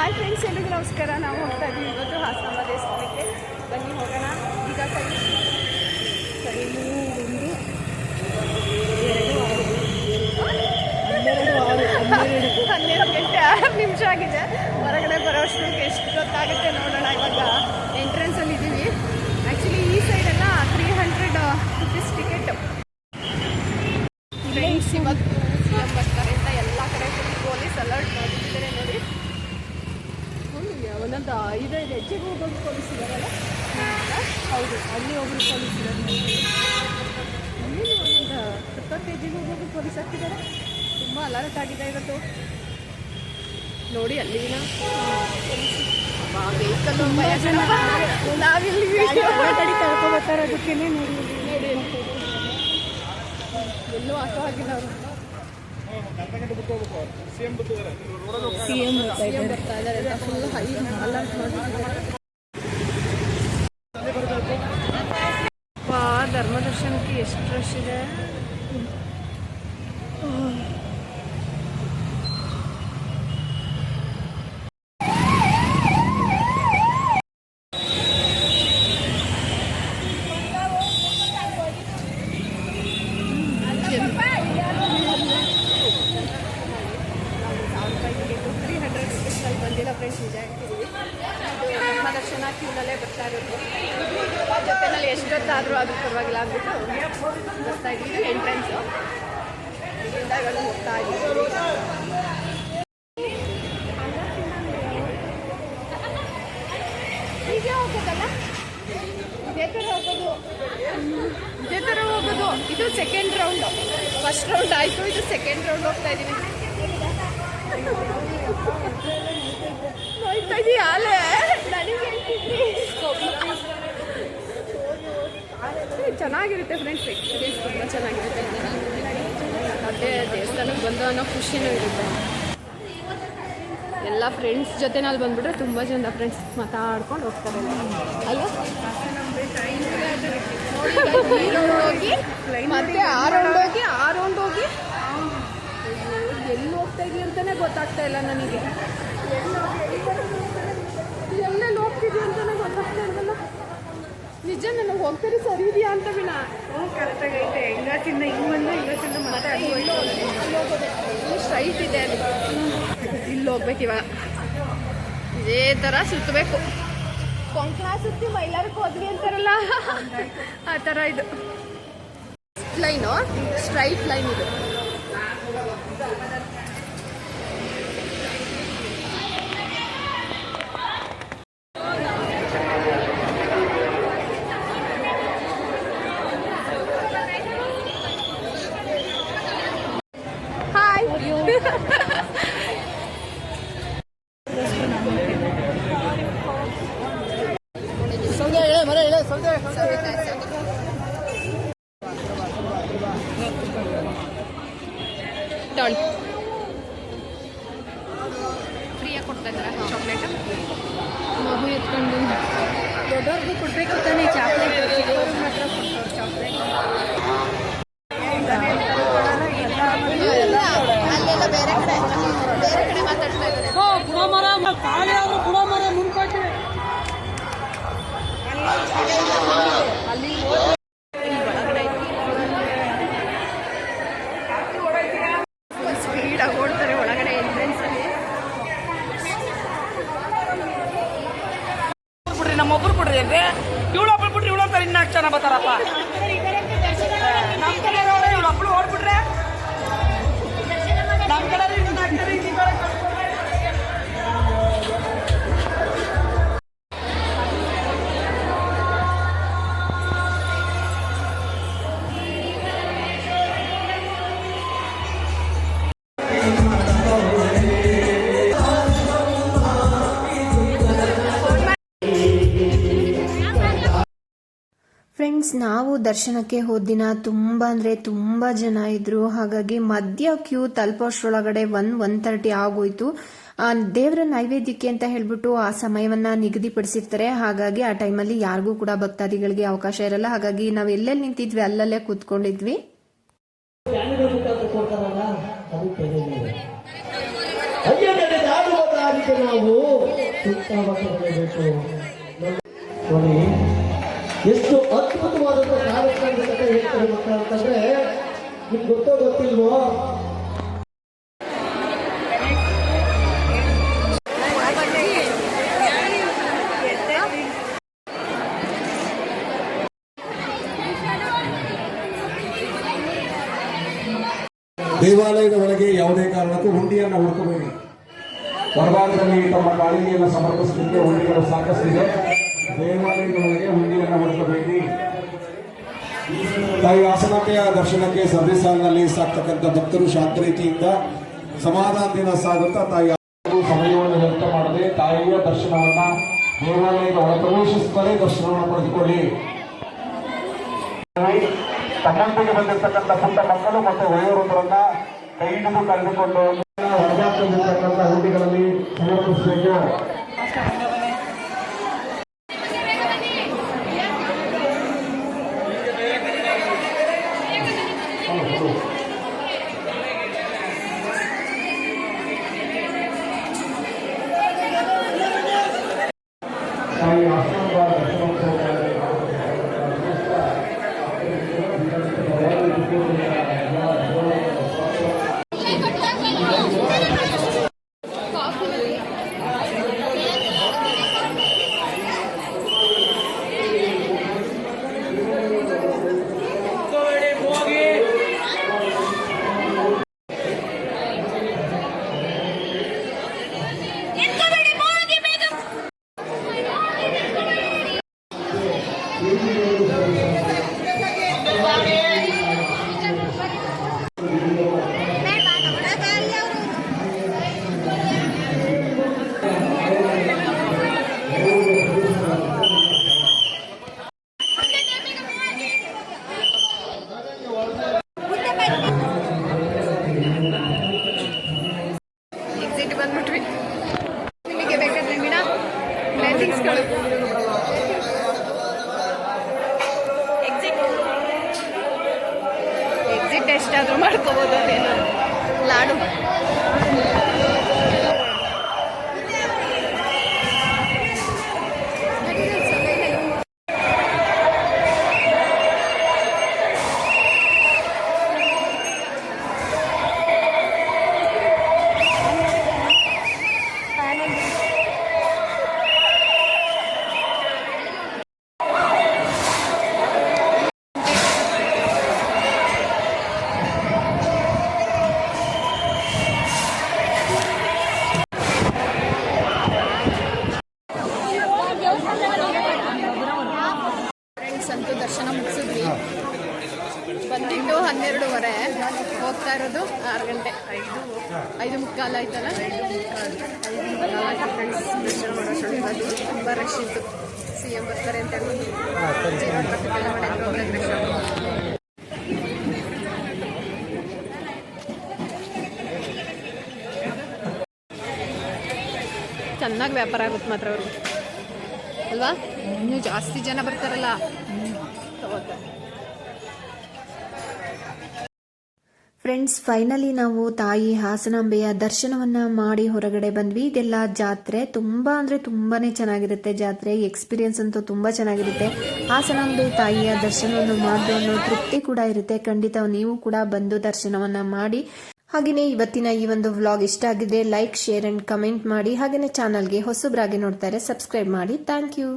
Hi friends, ಎಲ್ರಿಗೂ ನಮಸ್ಕಾರ. ನಾವು ಹೋಗ್ತಾ ಇದ್ದೀವಿ ಇವತ್ತು ಹಾಸನಾಂಬ ದೇವಸ್ಥಾನಕ್ಕೆ. ಬನ್ನಿ ಹೋಗೋಣ. ಈಗ ಸರಿ 12 ಗಂಟೆ 6 ನಿಮಿಷ ಆಗಿದೆ. ಹೊರಗಡೆ ಬರೋಷ್ಟಕ್ಕೆ ಎಷ್ಟು ಗೊತ್ತಾಗುತ್ತೆ ನೋಡೋಣ. ಇವಾಗ ಎಂಟ್ರೆನ್ಸಲ್ಲಿ ಇದ್ದೀವಿ. ಆ್ಯಕ್ಚುಲಿ ಈ ಸೈಡೆಲ್ಲ 300 ರುಪೀಸ್ ಟಿಕೆಟ್. ಫ್ರೆಂಡ್ಸ್, ಇವತ್ತು ಬರ್ತಾರೆ ಅಂತ ಎಲ್ಲ ಕಡೆ ಪೊಲೀಸ್ ಅಲರ್ಟ್ ಮಾಡಿದ್ದಾರೆ ನೋಡಿ. ಒಂದೊಂದು 5 ಹೆಜ್ಜೆಗೆ ಹೋಗೋದು ಪೊಲೀಸ್ ಇದ್ದಾರಲ್ಲ. ಹೌದು, ಅಲ್ಲಿ ಒಬ್ಬರು ಪೊಲೀಸ್ ಇದ್ದಾರೆ. ಅಲ್ಲಿ ಒಂದು 20 ಹೆಜ್ಜೆಗೆ ಹೋಗೋದು ಪೊಲೀಸ್ ಹಾಕಿದ್ದಾರೆ. ತುಂಬ ಅಲರ್ಟ್ ಆಗಿದೆ ಇವತ್ತು ನೋಡಿ. ಅಲ್ಲಿನ ವೆಹಿಕಲ್ ನಾವಿಲ್ಲಿ ಕರ್ಕೊಬರ್ತಾರೆ. ಅದಕ್ಕೆ ನೋಡಿ ಎಲ್ಲೂ ಹಾಕೋ ಆಗಿಲ್ಲ ಅವರು. ಸಿಎಂ ಬರ್ತಾ ಇದ್ದಾರೆ ಅಂತ ಫುಲ್ ಹೈ ಅಲರ್ಟ್ ಮಾಡಿದ್ದಾರೆ. ಧರ್ಮ ದರ್ಶನಕ್ಕೆ ಎಷ್ಟು ರಶ್ ಇದೆ. ಬಂದಿಲ್ಲ ಫ್ರೆಂಡ್ಸ್, ನಿಜ ಹೇಳ್ತಿದ್ದೀವಿ. ಧರ್ಮ ದರ್ಶನ ಕ್ಯೂನಲ್ಲೇ ಬರ್ತಾ ಇರೋದು. ಜೊತೆನಲ್ಲಿ ಎಷ್ಟೊತ್ತಾದರೂ ಅದು ಪರವಾಗಿಲ್ಲ ಅಂದ್ಬಿಟ್ಟು ಬರ್ತಾ ಇದ್ದೀವಿ. ಎಂಟ್ರೆನ್ಸು ಇಲ್ಲಿಂದ ಇವಾಗ ಹೋಗ್ತಾ ಇದ್ದೀವಿ. ಹೀಗೆ ಹೋಗೋದಲ್ಲ, ಇದೇ ಥರ ಹೋಗೋದು. ಇದು ಸೆಕೆಂಡ್ ರೌಂಡು. ಫಸ್ಟ್ ರೌಂಡ್ ಆಯಿತು, ಇದು ಸೆಕೆಂಡ್ ರೌಂಡ್ ಹೋಗ್ತಾ ಇದ್ದೀವಿ. ಹೋಯ್ತಾ ಇದೀಯ ಆಲೆ ನನಗೆ ಚೆನ್ನಾಗಿರುತ್ತೆ ಫ್ರೆಂಡ್ಸ್. ಎಕ್ಸ್ಪೀರಿಯನ್ಸ್ ತುಂಬ ಚೆನ್ನಾಗಿರುತ್ತೆ. ಮತ್ತೆ ದೇವಸ್ಥಾನಕ್ಕೆ ಬಂದು ಅನ್ನೋ ಖುಷಿನೂ ಇರುತ್ತೆ. ಎಲ್ಲ ಫ್ರೆಂಡ್ಸ್ ಜೊತೆನಲ್ಲಿ ಬಂದುಬಿಟ್ರೆ ತುಂಬ ಜನ ಫ್ರೆಂಡ್ಸ್ ಮಾತಾಡ್ಕೊಂಡು ಹೋಗ್ತಾರೆ ಅಲ್ವಾ. ಈ ರೌಂಡ್ ಹೋಗಿ ಮತ್ತೆ ಆ ರೌಂಡ್ ಹೋಗಿ ಎಲ್ಲಿ ಹೋಗ್ತಾ ಇದೀವಿ ಅಂತಲೇ ಗೊತ್ತಾಗ್ತಾ ಇಲ್ಲ ನನಗೆ. ಎಲ್ಲೆಲ್ಲಿ ಹೋಗ್ತಿದ್ವಿ ಅಂತಲೇ ಗೊತ್ತಾಗ್ತಾ ಇಲ್ವಲ್ಲ. ನಿಜ ನನಗೆ ಹೋಗ್ತಾರೆ ಸರಿ ಇದೆಯಾ ಅಂತ ಬಿನ ಕರೆಕ್ಟಾಗೈತೆ. ಹಿಂಗಾಚಿಂದ ಹಿಂಗೆ ಬಂದು ಹಿಂಗಾಚಿಂದ ಮತ್ತೆ ಅಲ್ಲಿ ಸ್ಟ್ರೈಟ್ ಇದೆ. ಅಲ್ಲಿ ಇಲ್ಲಿ ಹೋಗ್ಬೇಕು. ಇವಾಗ ಇದೇ ಥರ ಸುತ್ತಬೇಕು. ಕೊಂಕಣ ಸುತ್ತಿ ಮೈಲಾರಕ್ಕೆ ಹೋದ್ವಿ ಅಂತಾರಲ್ಲ, ಆ ಥರ ಇದು ಲೈನು. ಸ್ಟ್ರೈಟ್ ಲೈನ್ ಇದು. ಫ್ರೀಯಾಗಿ ಕೊಡ್ತಾ ಇದ್ದಾರೆ ಚಾಕ್ಲೇಟ್. ಮಗು ಎತ್ಕೊಂಡು ದೊಡ್ಡವ್ರಿಗೂ ಕೊಡ್ಬೇಕು ತಾನೆ ಚಾಕ್ಲೇಟ್. ಚಿಕ್ಕವ್ರಿಗೆ ಮಾತ್ರ ಕೊಡ್ತಾರೆ ಚಾಕ್ಲೇಟ್. ಅಲ್ಲೆಲ್ಲ ಬೇರೆ ಕಡೆ ಮಾತಾಡ್ತಾ ಇದ್ದಾರೆ. ಅಲ್ಲಿ ಸ್ಪೀಡಾಗಿ ಓಡ್ತಾರೆ ಒಳಗಡೆ ಎಂಟ್ರೆನ್ಸಲ್ಲಿ. ಬಿಡ್ರಿ ನಮ್ಮೊಬ್ರು ಬಿಡ್ರಿ ಅಂದ್ರೆ ಇವಳೊಬ್ರು ಬಿಡ್ರಿ ಇವಳೊಬ್ಬರು ಇನ್ನಾಕ್ ಜನ ಬರ್ತಾರಪ್ಪ. ನಮ್ಮ ಕಡೆ ಇವಳೊಬ್ಳು ಓಡ್ಬಿಟ್ರೆ ನಮ್ಮ ಕಡೆ ಫ್ರೆಂಡ್ಸ್, ನಾವು ದರ್ಶನಕ್ಕೆ ಹೋದ ದಿನ ತುಂಬ ಜನ ಇದ್ರು. ಹಾಗಾಗಿ ಮಧ್ಯ ಕ್ಯೂ ತಲುಪೋಷ್ರೊಳಗಡೆ 1:30 ಆಗೋಯ್ತು. ದೇವರ ನೈವೇದ್ಯಕ್ಕೆ ಅಂತ ಹೇಳ್ಬಿಟ್ಟು ಆ ಸಮಯವನ್ನ ನಿಗದಿಪಡಿಸಿರ್ತಾರೆ. ಹಾಗಾಗಿ ಆ ಟೈಮಲ್ಲಿ ಯಾರಿಗೂ ಕೂಡ ಭಕ್ತಾದಿಗಳಿಗೆ ಅವಕಾಶ ಇರಲ್ಲ. ಹಾಗಾಗಿ ನಾವು ಎಲ್ಲೆಲ್ಲಿ ನಿಂತಿದ್ವಿ ಅಲ್ಲಲ್ಲೇ ಕೂತ್ಕೊಂಡಿದ್ವಿ. ನಾವು ಸುತ್ತಬೇಕು. ನೋಡಿ ಎಷ್ಟು ಅದ್ಭುತವಾದಂಥ ಕಾರ್ಯಕ್ರಮದ ಕಥೆ ಹೇಳ್ತಾರೆ ಮಕ್ಕಳು ಅಂತಂದ್ರೆ ನಿಮ್ಗೆ ಗೊತ್ತೋ ಗೊತ್ತಿಲ್ವೋ. ದೇವಾಲಯದ ಒಳಗೆ ಯಾವುದೇ ಕಾರಣಕ್ಕೂ ಹುಂಡಿಯನ್ನು ಹುಡುಕಬೇಡಿ. ಹೊರಭಾಗದಲ್ಲಿ ತಮ್ಮ ಕಾಣಿಕೆಯನ್ನು ಸಮರ್ಪಿಸಲಿಕ್ಕೆ ಹುಂಡಿಗಳು ಸಾಕಷ್ಟಿದೆ. ದೇವಾಲಯದ ಒಳಗೆ ಹುಂಡಿಯನ್ನು ಹುಡುಕಬೇಡಿ. ತಾಯಿ ಹಾಸನಾಂಬೆಯ ದರ್ಶನಕ್ಕೆ ಸರದಿ ಸಾಲಿನಲ್ಲಿ ಸಾಕ್ತಕ್ಕಂಥ ಭಕ್ತರು ಶಾಂತ ರೀತಿಯಿಂದ ಸಮಾಧಾನದಿಂದ ಸಾಗುತ್ತಾ ತಾಯಿ ಸಮಯವನ್ನು ವ್ಯರ್ಥ ಮಾಡದೆ ತಾಯಿಯ ದರ್ಶನವನ್ನ ದೇವಾಲಯದ ಒಳ ಪ್ರವೇಶಿಸುತ್ತಲೇ ದರ್ಶನವನ್ನು ಪಡೆದುಕೊಳ್ಳಿ. ತಮ್ಮೊಂದಿಗೆ ಬಂದಿರತಕ್ಕಂಥ ಪುಟ್ಟ ಮಕ್ಕಳು ಮತ್ತು ವಯೋವೃದ್ಧರನ್ನ ಕೈ ಹಿಡಿದು ಕರೆದುಕೊಂಡು ಹೊರಭಾಗದಲ್ಲಿರ್ತಕ್ಕಂಥ ಹುಂಡಿಗಳಲ್ಲಿ ಸಮರ್ಪಿಸಬೇಕು. ತಾಯಿ ಆಶ್ರಮದ ಎಕ್ಸಿಟ್ ಬಂದ್ಬಿಟ್ವಿ. ನಿಮಗೆ ಬೇಕಾದ್ರೆ ಗಿಡ ಪ್ಲಾಂಟಿಂಗ್ಸ್ಗಳು ಎಕ್ಸಿಟ್ ಎಷ್ಟಾದರೂ ಮಾಡ್ಕೋಬೋದು. ಅದೇನು ಲಾಡು ಅಂತೂ ದರ್ಶನ ಮುಗಿಸಿದ್ವಿ. ಬಂದಿದ್ದು 12:30, ಹೋಗ್ತಾ ಇರೋದು 6 ಗಂಟೆ. 5:45 ಆಯ್ತಲ್ಲ. 5:45 ಫ್ರೆಂಡ್ಸ್ ದರ್ಶನ ಮಾಡೋದು ತುಂಬ ರಶ್ ಇತ್ತು. CM ಬರ್ತಾರೆ ಅಂತ ಹೇಳ್ಬೋದು. ಚೆನ್ನಾಗಿ ವ್ಯಾಪಾರ ಆಗುತ್ತೆ ಮಾತ್ರ ಅವರು ಅಲ್ವಾ. ಇನ್ನೂ ಜಾಸ್ತಿ ಜನ ಬರ್ತಾರಲ್ಲ ತಗೋತಾರೆ. ಫ್ರೆಂಡ್ಸ್, ಫೈನಲಿ ನಾವು ತಾಯಿ ಹಾಸನಾಂಬೆಯ ದರ್ಶನವನ್ನ ಮಾಡಿ ಹೊರಗಡೆ ಬಂದ್ವಿ. ಇದೆಲ್ಲ ಜಾತ್ರೆ ತುಂಬಾ ಅಂದ್ರೆ ತುಂಬಾನೇ ಚೆನ್ನಾಗಿರುತ್ತೆ. ಜಾತ್ರೆ ಎಕ್ಸ್ಪೀರಿಯನ್ಸ್ ಅಂತೂ ತುಂಬಾ ಚೆನ್ನಾಗಿರುತ್ತೆ. ಹಾಸನಾಂಬೆ ತಾಯಿಯ ದರ್ಶನವನ್ನು ಮಾಡಿದ್ರು ಅನ್ನೋ ತೃಪ್ತಿ ಕೂಡ ಇರುತ್ತೆ. ಖಂಡಿತ ನೀವು ಕೂಡ ಬಂದು ದರ್ಶನವನ್ನ ಮಾಡಿ. ಹಾಗೆಯೇ ಇವತ್ತಿನ ಈ ಒಂದು ವ್ಲಾಗ್ ಇಷ್ಟ ಆಗಿದೆ ಲೈಕ್, ಶೇರ್ ಅಂಡ್ ಕಮೆಂಟ್ ಮಾಡಿ. ಹಾಗೆಯೇ ಚಾನಲ್ಗೆ ಹೊಸಬ್ರಾಗಿ ನೋಡ್ತಾರೆ ಸಬ್ಸ್ಕ್ರೈಬ್ ಮಾಡಿ. Thank you.